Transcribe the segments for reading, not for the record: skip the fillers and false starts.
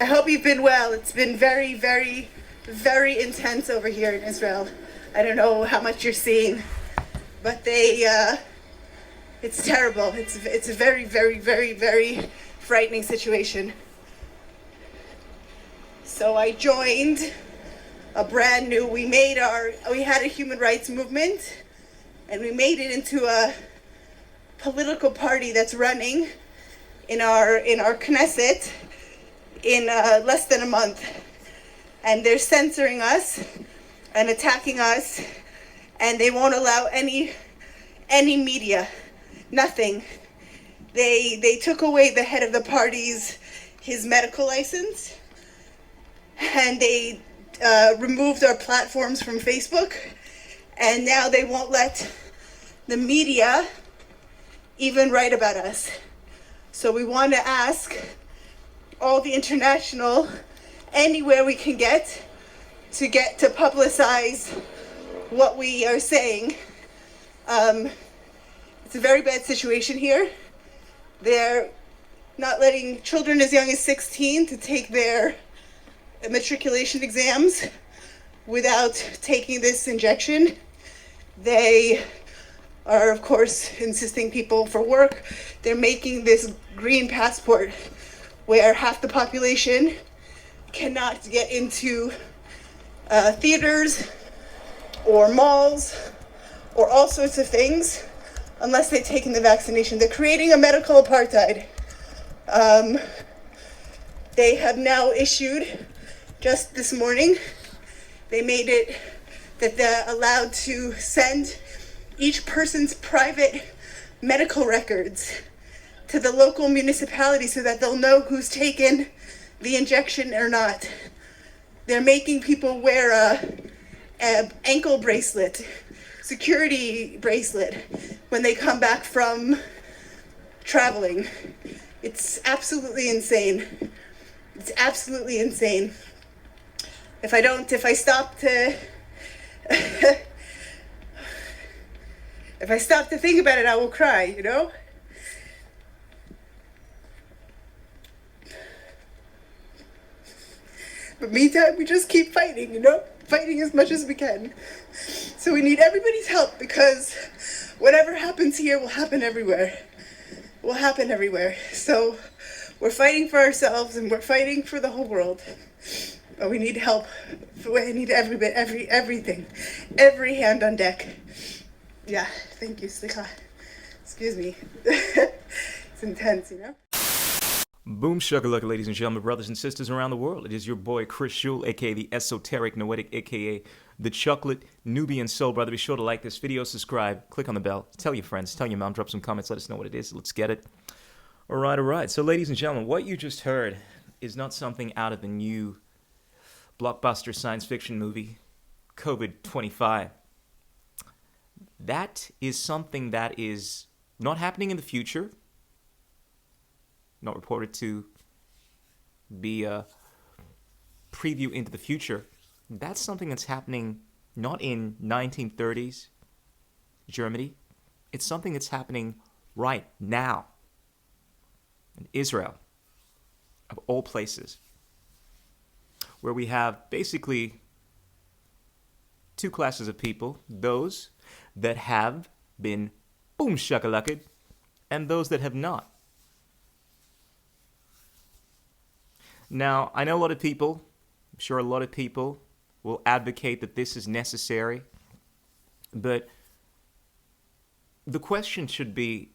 I hope you've been well. It's been very, very, very intense over here in Israel. I don't know how much you're seeing, but it's terrible. It's a very, very, very, very frightening situation. So I joined a brand new, we had a human rights movement, and we made it into a political party that's running in our Knesset in less than a month. And they're censoring us and attacking us, and they won't allow any media, nothing. They took away the head of the party's his medical license, and they removed our platforms from Facebook, and now they won't let the media even write about us. So we want to ask all the international, anywhere we can get to publicize what we are saying. It's a very bad situation here. They're not letting children as young as 16 to take their matriculation exams without taking this injection. They are, of course, insisting people for work. They're making this green passport where half the population cannot get into theaters or malls or all sorts of things unless they've taken the vaccination. They're creating a medical apartheid. They have now issued, just this morning, they made it that they're allowed to send each person's private medical records to the local municipality so that they'll know who's taken the injection or not. They're making people wear a ankle bracelet, security bracelet, when they come back from traveling. It's absolutely insane. It's absolutely insane. If I stop to think about it, I will cry, you know? But meantime, we just keep fighting, you know? Fighting as much as we can. So we need everybody's help, because whatever happens here will happen everywhere. Will happen everywhere. So we're fighting for ourselves, and we're fighting for the whole world. But we need help. We need everything. Every hand on deck. Yeah, thank you, Slicha. Excuse me. It's intense, you know? Boom shakalaka, ladies and gentlemen, brothers and sisters around the world. It is your boy Chris Shul, aka the Esoteric Noetic, aka the Chocolate Nubian Soul Brother. Be sure to like this video, subscribe, click on the bell, tell your friends, tell your mom, drop some comments, let us know what it is. Let's get it. All right. So, ladies and gentlemen, what you just heard is not something out of the new blockbuster science fiction movie, COVID-25. That is something that is not happening in the future, not reported to be a preview into the future. That's something that's happening not in 1930s Germany. It's something that's happening right now in Israel, of all places, where we have basically two classes of people: those that have been boom shakalaked and those that have not. Now, I know a lot of people, I'm sure a lot of people will advocate that this is necessary, but the question should be,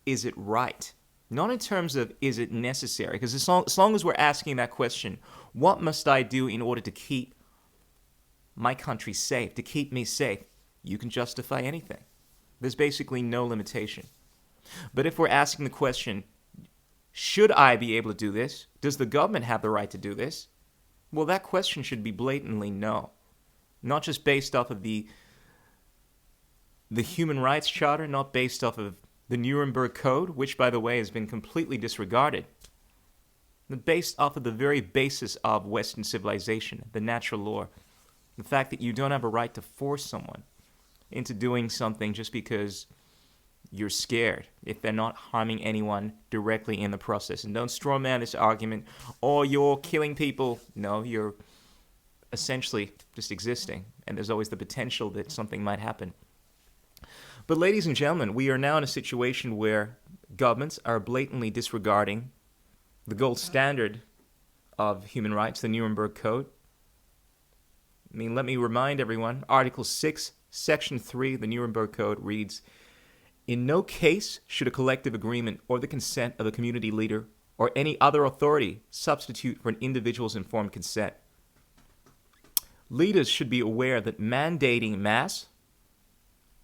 is it right? Not in terms of, is it necessary? Because as long as we're asking that question, what must I do in order to keep my country safe, to keep me safe? You can justify anything. There's basically no limitation. But if we're asking the question, should I be able to do this? Does the government have the right to do this? Well, that question should be blatantly no. Not just based off of the Human Rights Charter, not based off of the Nuremberg Code, which, by the way, has been completely disregarded, but based off of the very basis of Western civilization, the natural law, the fact that you don't have a right to force someone into doing something just because you're scared, if they're not harming anyone directly in the process. And don't straw man this argument, or you're killing people. No, you're essentially just existing, and there's always the potential that something might happen. But ladies and gentlemen, we are now in a situation where governments are blatantly disregarding the gold standard of human rights, the Nuremberg Code. I mean, let me remind everyone, Article 6, Section 3 of the Nuremberg Code reads, "In no case should a collective agreement or the consent of a community leader or any other authority substitute for an individual's informed consent. Leaders should be aware that mandating masks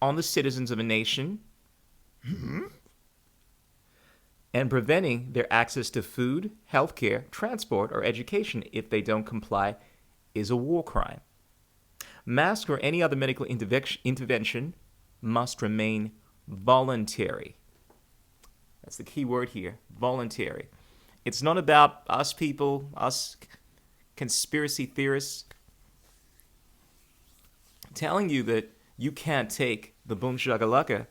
on the citizens of a nation and preventing their access to food, healthcare, transport, or education if they don't comply is a war crime. Masks or any other medical intervention must remain voluntary." That's the key word here, voluntary. It's not about us people, us conspiracy theorists, telling you that you can't take the boom shakalaka.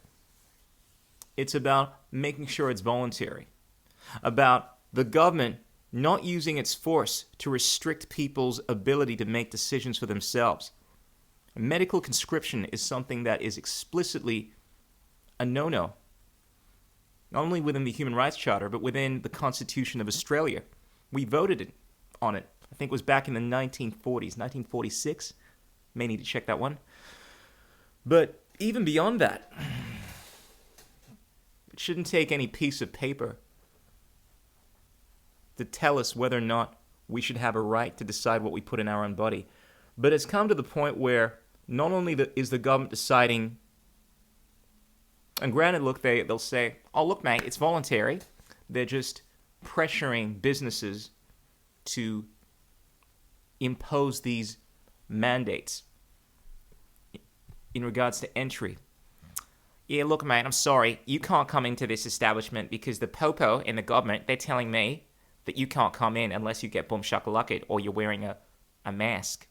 It's about making sure it's voluntary. About the government not using its force to restrict people's ability to make decisions for themselves. Medical conscription is something that is explicitly a no-no. Not only within the Human Rights Charter, but within the Constitution of Australia. We voted on it. I think it was back in the 1940s, 1946. May need to check that one. But even beyond that, it shouldn't take any piece of paper to tell us whether or not we should have a right to decide what we put in our own body. But it's come to the point where not only is the government deciding, and granted, look, they'll say, "Oh, look, mate, it's voluntary." They're just pressuring businesses to impose these mandates in regards to entry. "Yeah, look, mate, I'm sorry. You can't come into this establishment because the popo and the government, they're telling me that you can't come in unless you get boom shakalaked or you're wearing a mask."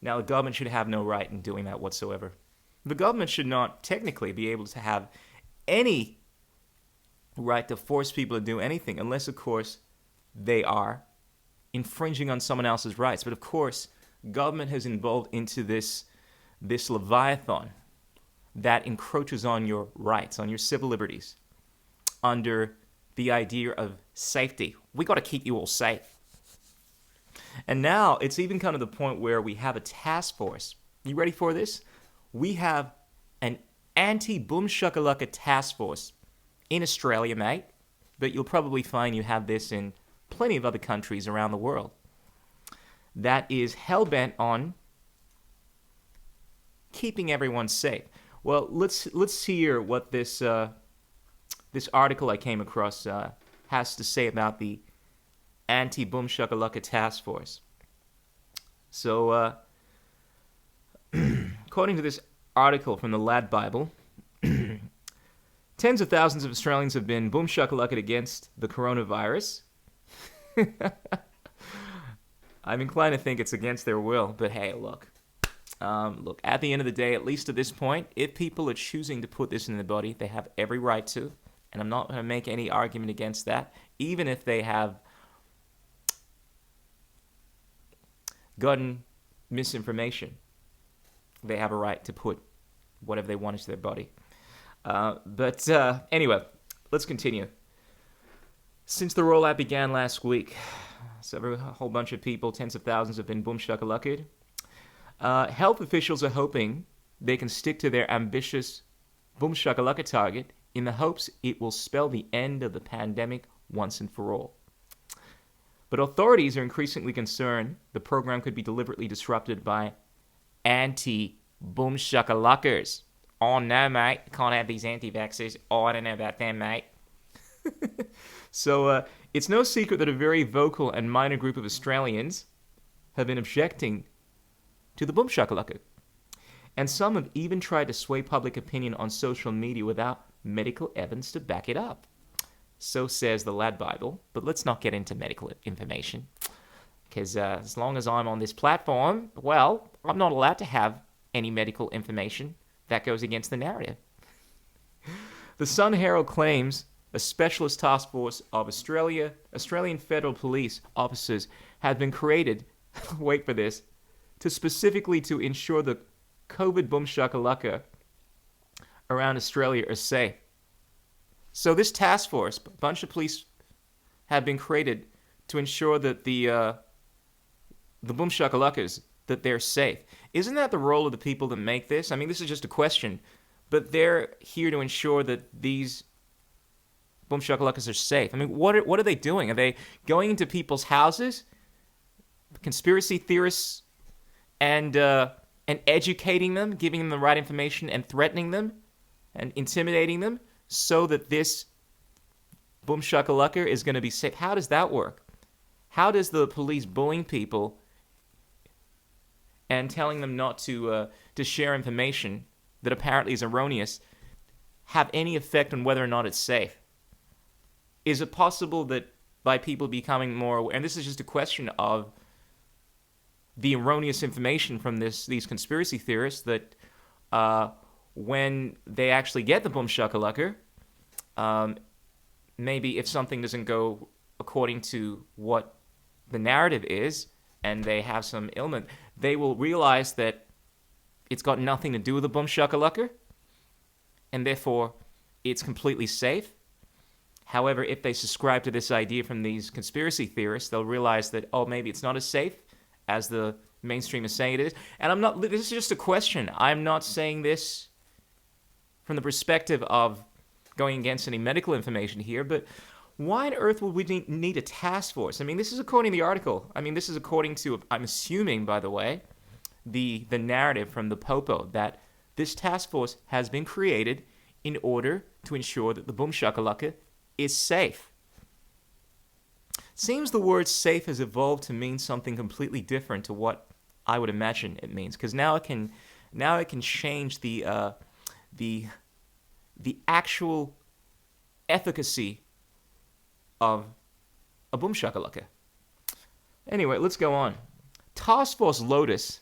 Now, the government should have no right in doing that whatsoever. The government should not technically be able to have any right to force people to do anything unless, of course, they are infringing on someone else's rights. But, of course, government has involved into this leviathan that encroaches on your rights, on your civil liberties, under the idea of safety. We got to keep you all safe. And now it's even come to the point where we have a task force. You ready for this? We have an anti-boom shakalaka task force in Australia, mate. But you'll probably find you have this in plenty of other countries around the world. That is hell-bent on keeping everyone safe. Well, let's hear what this article I came across has to say about the anti-boom shakalaka task force. So, according to this article from the Lad Bible, tens of thousands of Australians have been boom shakalaka'd against the coronavirus. I'm inclined to think it's against their will, but hey, look, at the end of the day, at least at this point, if people are choosing to put this in their body, they have every right to, and I'm not going to make any argument against that, even if they have gotten misinformation. They have a right to put whatever they want into their body. But anyway, let's continue. Since the rollout began last week, a whole bunch of people, tens of thousands, have been boom shakalaka'd. Health officials are hoping they can stick to their ambitious boom shakalaka target in the hopes it will spell the end of the pandemic once and for all. But authorities are increasingly concerned the program could be deliberately disrupted by anti-boom shakalakers. Oh no, mate, can't have these anti-vaxxers. Oh, I don't know about them, mate. So it's no secret that a very vocal and minor group of Australians have been objecting to the boom shakalaka. And some have even tried to sway public opinion on social media without medical evidence to back it up. So says the Lad Bible, but let's not get into medical information. Because as long as I'm on this platform, well, I'm not allowed to have any medical information that goes against the narrative. The Sun Herald claims a specialist task force of Australian Federal Police officers have been created, wait for this, specifically to ensure the COVID boom shakalaka around Australia are safe. So this task force, a bunch of police have been created to ensure that the boom shakalakas, that they're safe. Isn't that the role of the people that make this? I mean, this is just a question, but they're here to ensure that these boom shakalakas are safe. I mean, what are they doing? Are they going into people's houses, conspiracy theorists, and educating them, giving them the right information, and threatening them, and intimidating them, so that this boom shakalaka is going to be safe? How does that work? How does the police bullying people and telling them not to share information that apparently is erroneous have any effect on whether or not it's safe? Is it possible that by people becoming more aware, and this is just a question of the erroneous information from these conspiracy theorists, that when they actually get the boom shakalaka, maybe if something doesn't go according to what the narrative is, and they have some ailment, they will realize that it's got nothing to do with the boom shakalaka, and therefore it's completely safe. However, if they subscribe to this idea from these conspiracy theorists, they'll realize that, oh, maybe it's not as safe as the mainstream is saying it is. And this is just a question. I'm not saying this from the perspective of going against any medical information here, but why on earth would we need a task force? I mean, this is according to the article. I mean, this is according to, I'm assuming, by the way, the narrative from the Popo, that this task force has been created in order to ensure that the boom shakalaka is safe. Seems the word safe has evolved to mean something completely different to what I would imagine it means, because now it can change the actual efficacy of a boom shakalaka. Anyway, let's go on. Task Force Lotus,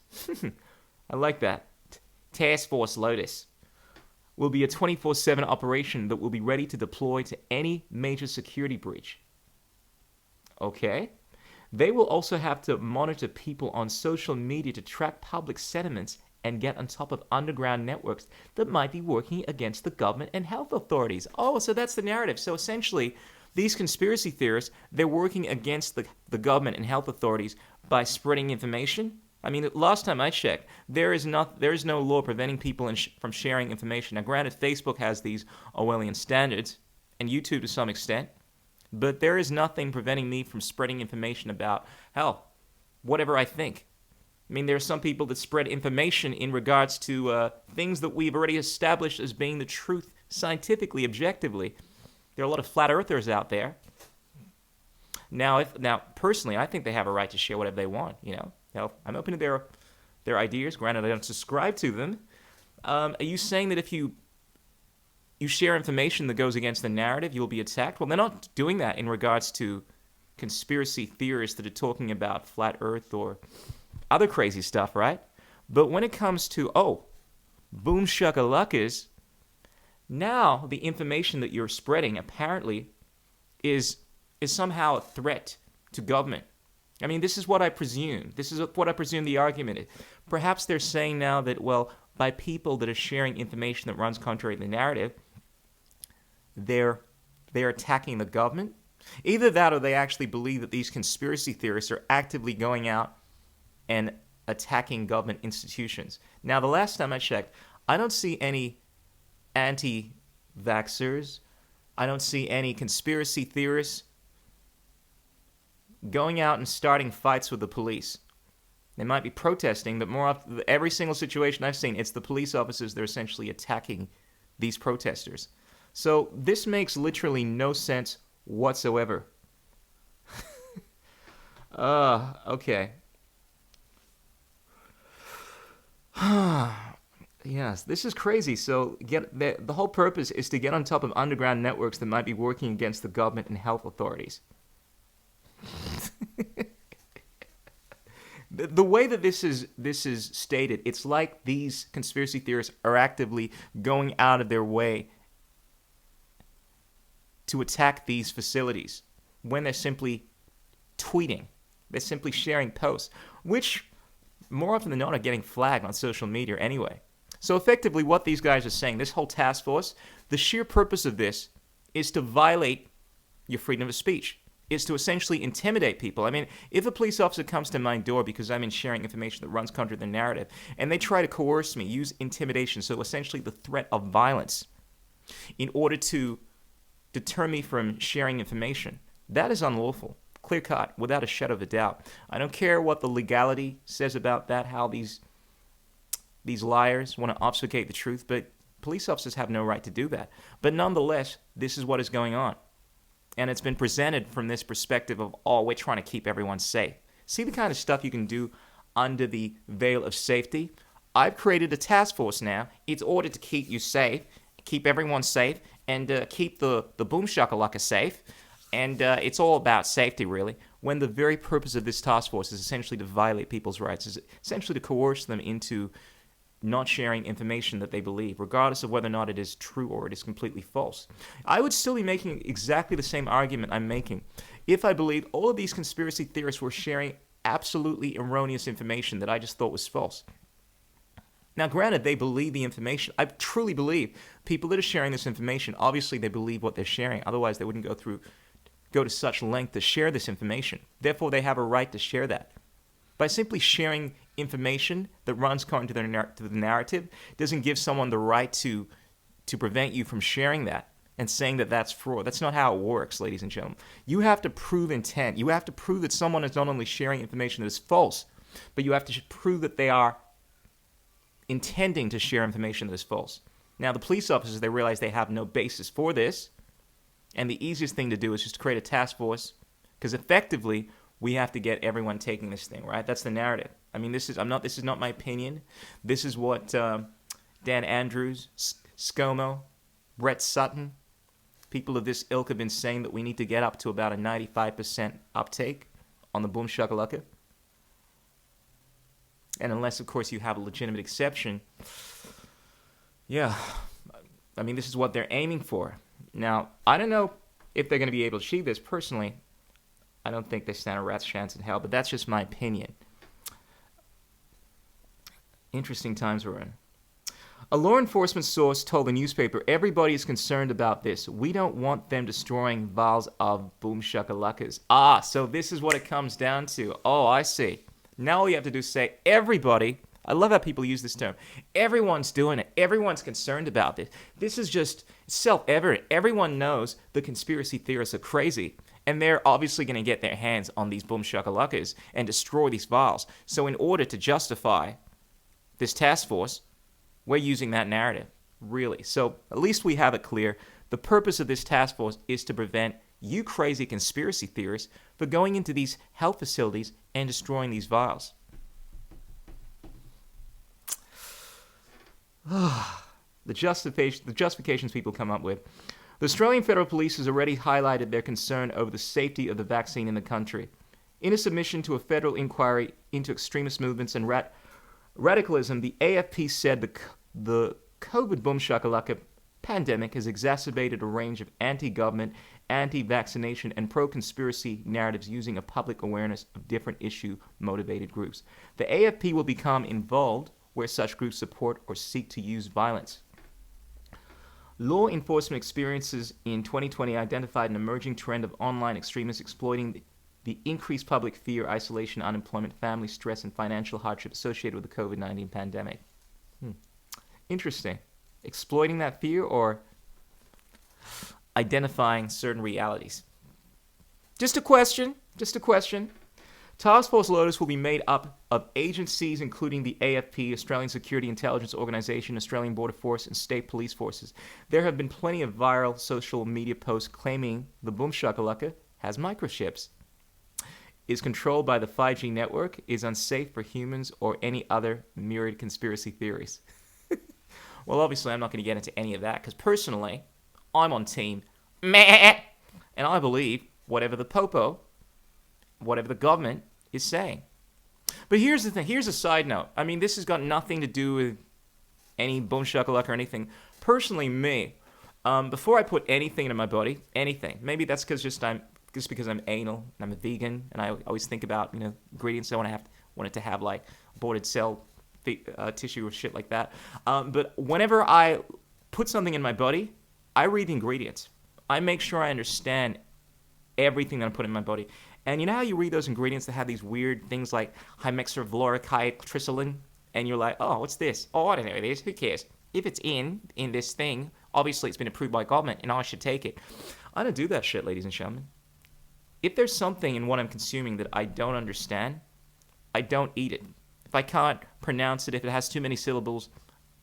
I like that. Task Force Lotus will be a 24/7 operation that will be ready to deploy to any major security breach. Okay. They will also have to monitor people on social media to track public sentiments and get on top of underground networks that might be working against the government and health authorities. Oh, so that's the narrative. So essentially, these conspiracy theorists, they're working against the government and health authorities by spreading information. I mean, last time I checked, there is no law preventing people from sharing information. Now, granted, Facebook has these Orwellian standards, and YouTube to some extent, but there is nothing preventing me from spreading information about, hell, whatever I think. I mean, there are some people that spread information in regards to things that we've already established as being the truth scientifically, objectively. There are a lot of flat earthers out there. Now, personally, I think they have a right to share whatever they want, you know. Now, I'm open to their ideas. Granted, I don't subscribe to them. Are you saying that if you share information that goes against the narrative, you'll be attacked? Well, they're not doing that in regards to conspiracy theorists that are talking about flat earth or other crazy stuff, right? But when it comes to, boom shakalakas, now the information that you're spreading apparently is somehow a threat to government. I mean, this is what I presume. This is what I presume the argument is. Perhaps they're saying now that, well, by people that are sharing information that runs contrary to the narrative, they're attacking the government. Either that or they actually believe that these conspiracy theorists are actively going out and attacking government institutions. Now, the last time I checked, I don't see any anti-vaxxers. I don't see any conspiracy theorists going out and starting fights with the police. They might be protesting, but more often, every single situation I've seen, it's the police officers that are essentially attacking these protesters. So this makes literally no sense whatsoever. Okay. Yes, this is crazy. So the whole purpose is to get on top of underground networks that might be working against the government and health authorities. The way that this is stated, it's like these conspiracy theorists are actively going out of their way to attack these facilities when they're simply tweeting. They're simply sharing posts, which more often than not are getting flagged on social media anyway. So effectively what these guys are saying, this whole task force, the sheer purpose of this is to violate your freedom of speech, is to essentially intimidate people. I mean, if a police officer comes to my door because I'm in sharing information that runs contrary to the narrative, and they try to coerce me, use intimidation, so essentially the threat of violence, in order to deter me from sharing information, that is unlawful. Clear cut, without a shadow of a doubt. I don't care what the legality says about that, how these liars want to obfuscate the truth, but police officers have no right to do that. But nonetheless, this is what is going on. And it's been presented from this perspective of, oh, we're trying to keep everyone safe. See the kind of stuff you can do under the veil of safety? I've created a task force now. It's ordered to keep you safe, keep everyone safe, and keep the boom shakalaka safe. And it's all about safety, really, when the very purpose of this task force is essentially to violate people's rights, is essentially to coerce them into not sharing information that they believe, regardless of whether or not it is true or it is completely false. I would still be making exactly the same argument I'm making if I believed all of these conspiracy theorists were sharing absolutely erroneous information that I just thought was false. Now, granted, they believe the information. I truly believe people that are sharing this information, obviously they believe what they're sharing. Otherwise, they wouldn't go to such length to share this information. Therefore, they have a right to share that. By simply sharing information that runs contrary to the narrative doesn't give someone the right to prevent you from sharing that and saying that that's fraud. That's not how it works, ladies and gentlemen. You have to prove intent. You have to prove that someone is not only sharing information that is false, but you have to prove that they are intending to share information that is false. Now, the police officers, they realize they have no basis for this, and the easiest thing to do is just to create a task force, because effectively, we have to get everyone taking this thing, right? That's the narrative. I mean, this is not my opinion. This is what Dan Andrews, ScoMo, Brett Sutton, people of this ilk have been saying, that we need to get up to about a 95% uptake on the boom shakalaka. And unless, of course, you have a legitimate exception, yeah, I mean, this is what they're aiming for. Now, I don't know if they're going to be able to achieve this. Personally, I don't think they stand a rat's chance in hell, but that's just my opinion. Interesting times we're in. A law enforcement source told the newspaper, everybody is concerned about this. We don't want them destroying vials of boom shakalakas. Ah, so this is what it comes down to. Oh, I see. Now all you have to do is say, everybody, I love how people use this term, everyone's doing it. Everyone's concerned about this. This is just self-evident. Everyone knows the conspiracy theorists are crazy. And they're obviously going to get their hands on these boom shakalakas and destroy these vials. So in order to justify this task force, we're using that narrative, really. So at least we have it clear. The purpose of this task force is to prevent you crazy conspiracy theorists from going into these health facilities and destroying these vials. The justifications people come up with. The Australian Federal Police has already highlighted their concern over the safety of the vaccine in the country. In a submission to a federal inquiry into extremist movements and radicalism, the AFP said the COVID boom shakalaka pandemic has exacerbated a range of anti-government, anti-vaccination, and pro-conspiracy narratives using a public awareness of different issue-motivated groups. The AFP will become involved where such groups support or seek to use violence. Law enforcement experiences in 2020 identified an emerging trend of online extremists exploiting the increased public fear, isolation, unemployment, family stress, and financial hardship associated with the COVID-19 pandemic. Interesting. Exploiting that fear or identifying certain realities? Just a question. Task Force Lotus will be made up of agencies including the AFP, Australian Security Intelligence Organisation, Australian Border Force, and state police forces. There have been plenty of viral social media posts claiming the boom shakalaka has microchips, is controlled by the 5G network, is unsafe for humans, or any other myriad conspiracy theories. Well, obviously, I'm not going to get into any of that because personally, I'm on team meh, and I believe whatever the popo, whatever the government is saying. But here's the thing. Here's a side note. I mean, this has got nothing to do with any boom shakalaka or anything. Personally, me, before I put anything into my body, anything, maybe that's just because I'm anal and I'm a vegan and I always think about, ingredients I want it to have, like aborted cell tissue or shit like that. But whenever I put something in my body, I read the ingredients. I make sure I understand everything that I put in my body. And you know how you read those ingredients that have these weird things like hymexervaloricide and you're like, oh, what's this? Oh, I don't know what it is. Who cares? If it's in this thing, obviously it's been approved by government and I should take it. I don't do that shit, ladies and gentlemen. If there's something in what I'm consuming that I don't understand, I don't eat it. If I can't pronounce it, if it has too many syllables,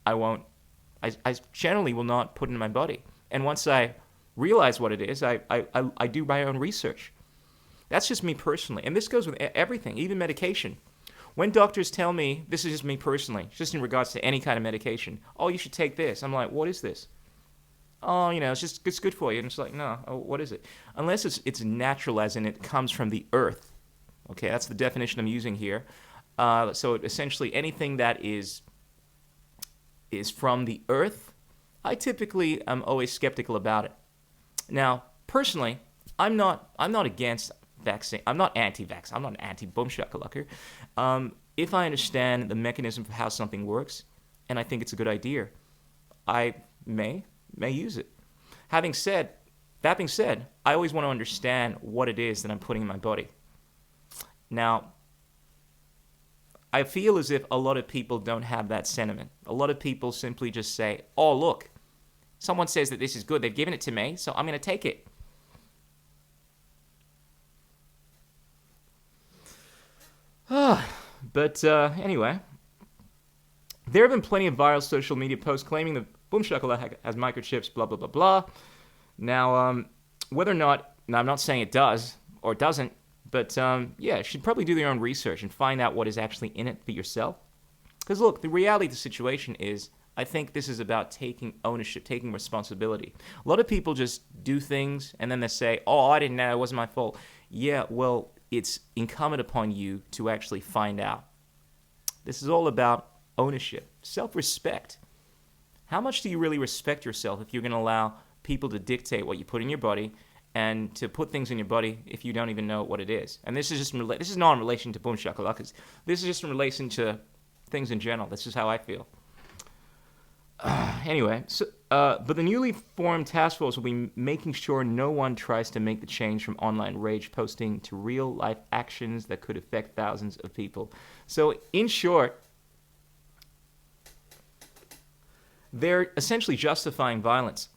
I won't. I generally will not put it in my body. And once I realize what it is, I do my own research. That's just me personally. And this goes with everything, even medication. When doctors tell me, this is just me personally, just in regards to any kind of medication, oh, you should take this. I'm like, what is this? Oh, it's good for you. And it's like, no, what is it? Unless it's natural, as in it comes from the earth. Okay, that's the definition I'm using here. So essentially anything that is from the earth, I typically am always skeptical about it. Now, personally, I'm not against vaccine. I'm not anti-vax. I'm not an anti-boom shakalaka. If I understand the mechanism for how something works, and I think it's a good idea, I may use it. That being said, I always want to understand what it is that I'm putting in my body. Now, I feel as if a lot of people don't have that sentiment. A lot of people simply just say, oh, look, someone says that this is good. They've given it to me, so I'm going to take it. But anyway, there have been plenty of viral social media posts claiming that boom shakalaka has microchips, blah, blah, blah, blah. Now, whether or not, now I'm not saying it does or doesn't, but you should probably do your own research and find out what is actually in it for yourself. Because look, the reality of the situation is, I think this is about taking ownership, taking responsibility. A lot of people just do things and then they say, oh, I didn't know, it wasn't my fault. Yeah, well, it's incumbent upon you to actually find out. This is all about ownership, self-respect. How much do you really respect yourself if you're going to allow people to dictate what you put in your body and to put things in your body if you don't even know what it is? And this is not in relation to boom shakalakas. This is just in relation to things in general. This is how I feel. Anyway, but the newly formed task force will be making sure no one tries to make the change from online rage posting to real-life actions that could affect thousands of people. So, in short, they're essentially justifying violence.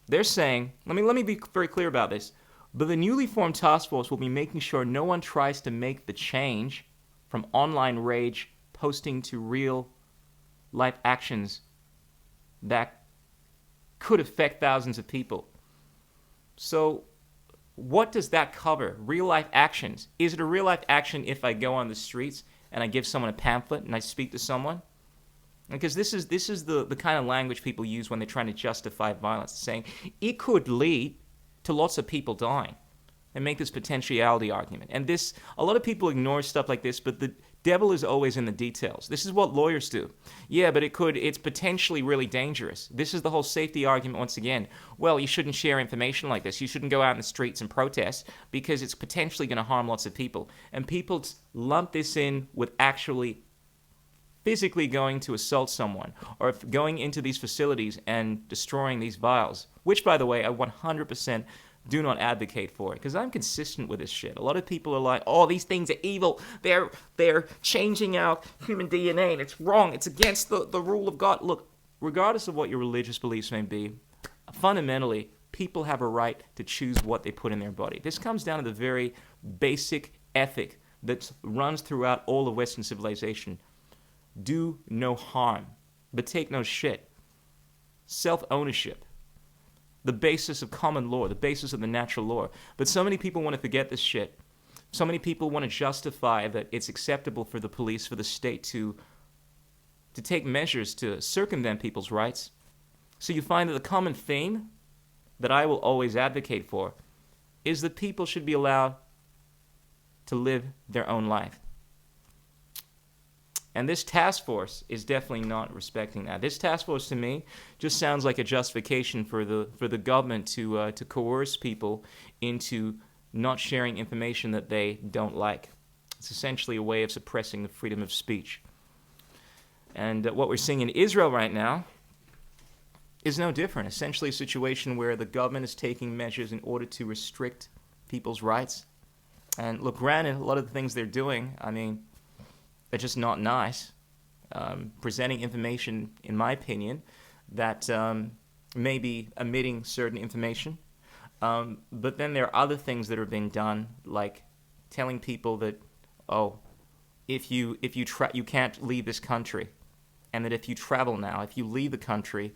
They're saying, let me be very clear about this, but the newly formed task force will be making sure no one tries to make the change from online rage posting to real-life actions that could affect thousands of people. So what does that cover? Real-life actions. Is it a real-life action if I go on the streets and I give someone a pamphlet and I speak to someone? Because this is the kind of language people use when they're trying to justify violence, saying it could lead to lots of people dying and make this potentiality argument. And this, a lot of people ignore stuff like this, but the devil is always in the details. This is what lawyers do. Yeah, but it's potentially really dangerous. This is the whole safety argument once again. Well, you shouldn't share information like this. You shouldn't go out in the streets and protest because it's potentially going to harm lots of people. And people lump this in with actually physically going to assault someone or going into these facilities and destroying these vials, which, by the way, I 100% do not advocate for it, because I'm consistent with this shit. A lot of people are like, oh, these things are evil. They're changing our human DNA, and it's wrong. It's against the rule of God. Look, regardless of what your religious beliefs may be, fundamentally, people have a right to choose what they put in their body. This comes down to the very basic ethic that runs throughout all of Western civilization. Do no harm, but take no shit. Self-ownership. The basis of common law, the basis of the natural law. But so many people want to forget this shit. So many people want to justify that it's acceptable for the police, for the state to take measures to circumvent people's rights. So you find that the common theme that I will always advocate for is that people should be allowed to live their own life. And this task force is definitely not respecting that. This task force, to me, just sounds like a justification for the government to coerce people into not sharing information that they don't like. It's essentially a way of suppressing the freedom of speech. And what we're seeing in Israel right now is no different. Essentially a situation where the government is taking measures in order to restrict people's rights. And look, granted, a lot of the things they're doing, I mean, they're just not nice. Presenting information, in my opinion, that may be omitting certain information. But then there are other things that are being done, like telling people that, oh, you can't leave this country, and that if you travel now, if you leave the country,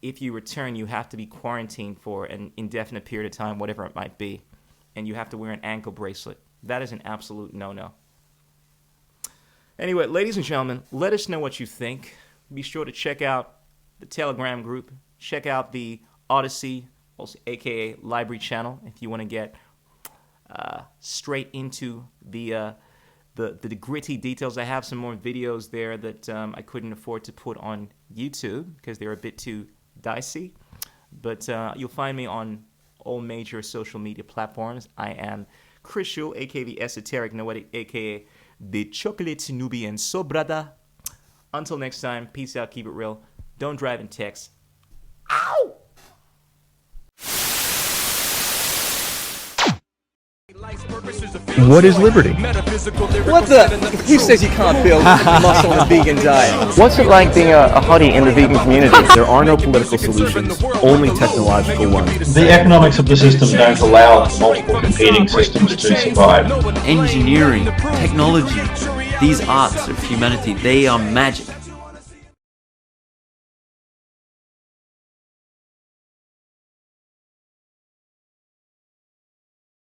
if you return, you have to be quarantined for an indefinite period of time, whatever it might be, and you have to wear an ankle bracelet. That is an absolute no-no. Anyway, ladies and gentlemen, let us know what you think. Be sure to check out the Telegram group. Check out the Odyssey, also aka Library channel, if you want to get straight into the gritty details. I have some more videos there that I couldn't afford to put on YouTube because they're a bit too dicey. But you'll find me on all major social media platforms. I am Chris Schul, aka the Esoteric Noetic, aka the Chocolate Nubian Sobrada. Until next time, peace out, keep it real. Don't drive and text. Ow! What is liberty? What the? Who says you can't build muscle on a vegan diet? What's it like being a hottie in the vegan community? There are no political solutions, only technological ones. The economics of the system don't allow multiple competing systems to survive. Engineering, technology, these arts of humanity, they are magic.